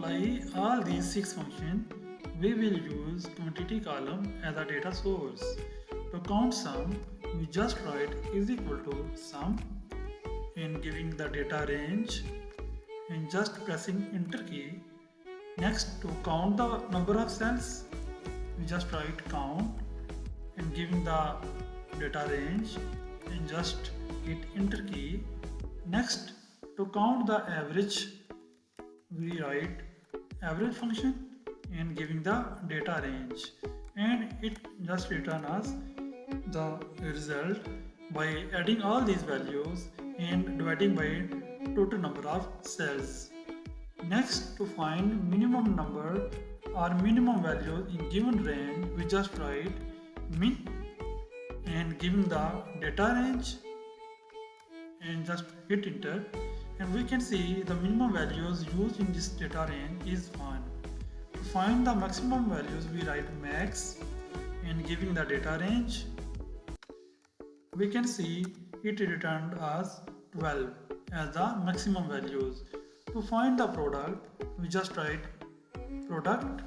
apply all these 6 functions, we will use quantity column as a data source. To count sum, we just write is equal to sum and giving the data range and just pressing enter key. Next, to count the number of cells, we just write count and giving the data range and just hit enter key. Next, to count the average, we write average function and giving the data range, and it just return us the result by adding all these values and dividing by total number of cells. Next, to find minimum number or minimum value in given range, we just write min and giving the data range and just hit enter, and we can see the minimum values used in this data range is 1. To find the maximum values, we write max and giving the data range. We can see it returned as 12 as the maximum values. To find the product, we just write product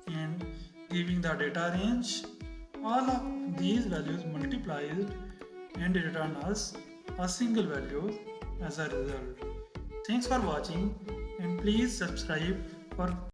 and giving the data range. All of these values multiplied and return us a single value as a result. Thanks for watching, and please subscribe for